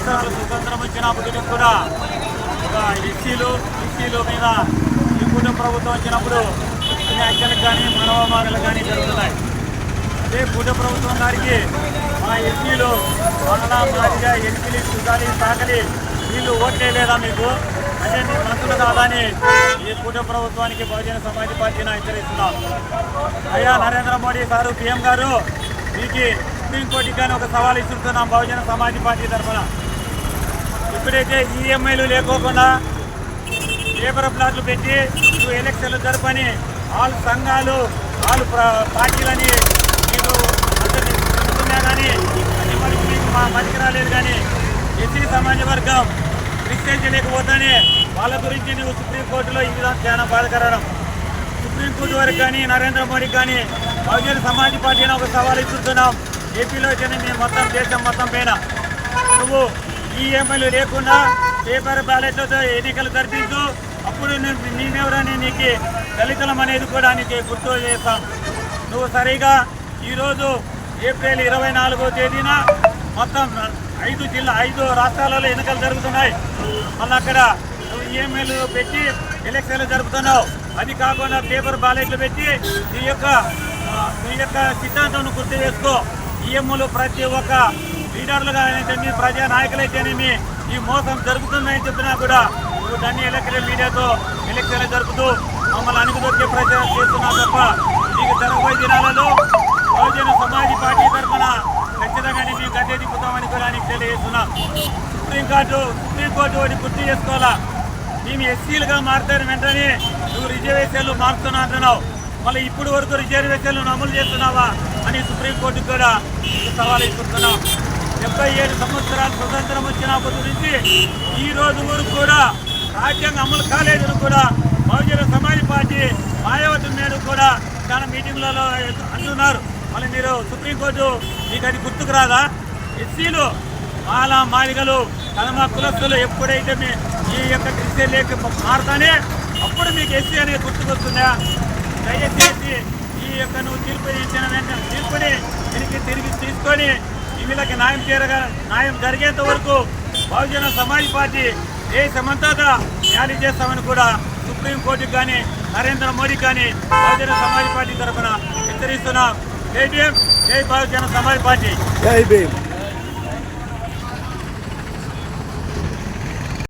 సంవత్సరాలు స్వతంత్రం వచ్చినప్పటికీ కూడా ఒక ఎస్సీలు మీద ఈ కూటమి ప్రభుత్వం వచ్చినప్పుడు అన్ని హత్యలకు కానీ మానవమాగలకు కానీ జరుగుతున్నాయి. అదే కూటమి ప్రభుత్వం గారికి మా ఎస్సీలు మానవ మాదిగా ఎన్నికలు సుగాలి సాగలి వీళ్ళు ఓట్లే లేదా మీకు అంటే నీ మంత్రులు కాదని ఈ కూటమి ప్రభుత్వానికి బహుజన సమాజ్ పార్టీని హెచ్చరిస్తున్నాం. అయ్యా నరేంద్ర మోడీ సారు పీఎం గారు మీకు సుప్రీంకోర్టుకి కానీ ఒక సవాల్ ఇస్తున్నాం బహుజన సమాజ్ పార్టీ తరఫున. ఇప్పుడైతే ఈఎంఐలు లేకోకుండా లేబర్ ప్లాట్లు పెట్టి నువ్వు ఎలక్షన్లు జరపని ఆల్ సంఘాలు ఆల్ పార్టీలని మీకు అందరినీ చెబుతున్నా కానీ అది మనకి మీకు మా మదికి రాలేదు. కానీ ఎస్సీ సమాజ వర్గం విశ్లేషించలేకపోతేనే వాళ్ళ గురించి నువ్వు సుప్రీంకోర్టులో ఈ విధానం చాలా బాధకరం. సుప్రీంకోర్టు వరకు కానీ నరేంద్ర మోడీ కానీ బహుజన సమాజ్ పార్టీని ఒక సవాల్ ఇస్తున్నాం. ఏపీలో అయితే మేము మొత్తం దేశం మొత్తం పైన నువ్వు ఈఎంఐలు లేకుండా పేపర్ బ్యాలెట్లతో ఎన్నికలు జరిపించు. అప్పుడు నేనెవరని నీకు దళితులం అనేది కూడా నీకు గుర్తు చేస్తాం. నువ్వు సరిగా ఈరోజు ఏప్రిల్ 24వ తేదీన మొత్తం 5 రాష్ట్రాలలో ఎన్నికలు జరుగుతున్నాయి. మళ్ళీ అక్కడ నువ్వు ఈఎంఐలు పెట్టి ఎలక్షన్లు జరుపుతున్నావు. అది కాకుండా పేపర్ బ్యాలెట్లు పెట్టి నీ యొక్క సిద్ధాంతం గుర్తు చేసుకో. ఈఎంఐలు ప్రతి ఒక్క లీడర్లుగా అయితేనేమి ప్రజా నాయకులైతేనేమి ఈ మోసం జరుగుతుందని చెప్పినా కూడా నువ్వు దాన్ని ఎలక్షన్ మీడియాతో ఎలక్షన్లు జరుపుతూ మమ్మల్ని అణుగుదొక్కే ప్రచారం చేస్తున్నావు తప్ప నీకు జరగబోయే దినాలలో బహుజన సమాజ్ పార్టీ తరఫున ఖచ్చితంగా మేము గద్దె దిప్పుతామని కూడా నీకు తెలియజేస్తున్నాం. సుప్రీంకోర్టు ఒకటి గుర్తు చేసుకోవాలా. మేము ఎస్సీలుగా మారుతారు వెంటనే నువ్వు రిజర్వేషన్లు మారుతున్నా అంటున్నావు. మళ్ళీ ఇప్పుడు వరకు రిజర్వేషన్లు అమలు చేస్తున్నావా అని సుప్రీంకోర్టుకు కూడా సవాల్ ఇస్తున్నాం. 77 సంవత్సరాలు స్వతంత్రం వచ్చినప్పటి నుంచి ఈ రోజు వరకు కూడా రాజ్యాంగం అమలు కాలేదని కూడా బహుజన సమాజ్ పార్టీ మాయావతి మేరకు కూడా చాలా మీటింగ్లలో అంటున్నారు. మళ్ళీ మీరు సుప్రీంకోర్టు మీకు అది గుర్తుకు రాదా? ఎస్సీలు మాదిగలు కలమ కులస్తులు ఎప్పుడైతే ఈ యొక్క క్రిస్టియన్ లేక మారుతానే అప్పుడు మీకు ఎస్సీ అనేది గుర్తుకొస్తుందా? దయచేసి ఈ యొక్క నువ్వు తీర్పు ఇచ్చిన వెంటనే తీర్పుని తిరిగి తీసుకొని వీళ్ళకి న్యాయం జరిగేంత వరకు బహుజన సమాజ్ పార్టీ దేశమంతా ర్యాలీ చేస్తామని కూడా సుప్రీంకోర్టుకు కానీ నరేంద్ర మోడీ కానీ బహుజన సమాజ్ పార్టీ తరఫున హెచ్చరిస్తున్నాం. జై భీమ్, జై బహుజన సమాజ్ పార్టీ, జై భీమ్.